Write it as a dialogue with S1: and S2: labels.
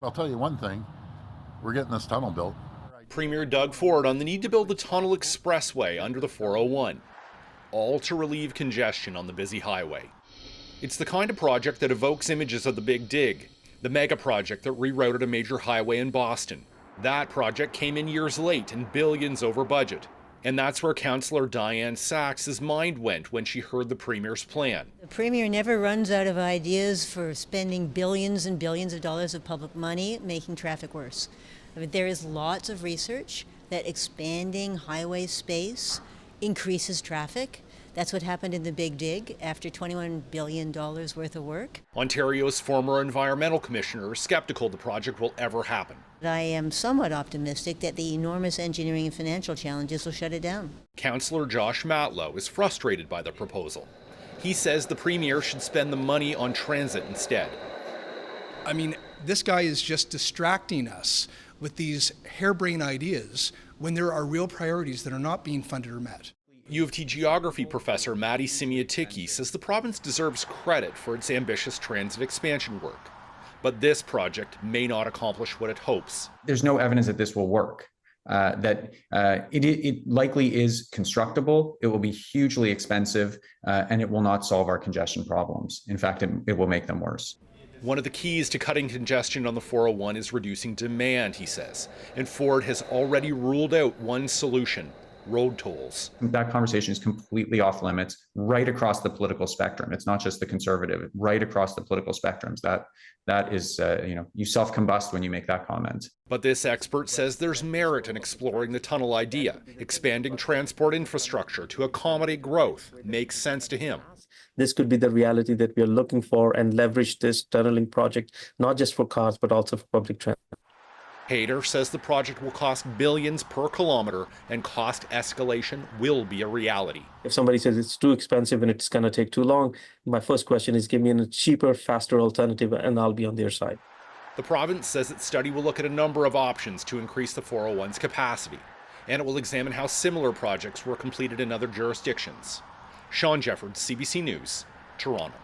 S1: I'll tell you one thing, we're getting this tunnel built.
S2: Premier Doug Ford on the need to build the Tunnel Expressway under the 401, all to relieve congestion on the busy highway. It's the kind of project that evokes images of the Big Dig, the mega project that rerouted a major highway in Boston. That project came in years late and billions over budget. And that's where Councillor Diane Sachs's mind went when she heard the Premier's plan.
S3: The Premier never runs out of ideas for spending billions and billions of dollars of public money making traffic worse. I mean, there is lots of research that expanding highway space increases traffic. That's what happened in the Big Dig after $21 billion worth of work.
S2: Ontario's former environmental commissioner is skeptical the project will ever happen.
S3: I am somewhat optimistic that the enormous engineering and financial challenges will shut it down.
S2: Councillor Josh Matlow is frustrated by the proposal. He says the Premier should spend the money on transit instead.
S4: I mean, this guy is just distracting us with these harebrained ideas when there are real priorities that are not being funded or met.
S2: U of T geography professor Matti Simiatiki says the province deserves credit for its ambitious transit expansion work. But this project may not accomplish what it hopes.
S5: There's no evidence that this will work, it likely is constructible, it will be hugely expensive, and it will not solve our congestion problems. In fact, it will make them worse.
S2: One of the keys to cutting congestion on the 401 is reducing demand, he says. And Ford has already ruled out one solution: road tolls.
S5: That conversation is completely off limits right across the political spectrum. It's not just the Conservative, right across the political spectrums. That is, you self-combust when you make that comment.
S2: But this expert says there's merit in exploring the tunnel idea. Expanding transport infrastructure to accommodate growth makes sense to him.
S6: This could be the reality that we are looking for and leverage this tunneling project, not just for cars, but also for public transport.
S2: Hayter says the project will cost billions per kilometre and cost escalation will be a reality.
S6: If somebody says it's too expensive and it's going to take too long, my first question is give me a cheaper, faster alternative and I'll be on their side.
S2: The province says its study will look at a number of options to increase the 401's capacity, and it will examine how similar projects were completed in other jurisdictions. Shawn, Jeffords, CBC News, Toronto.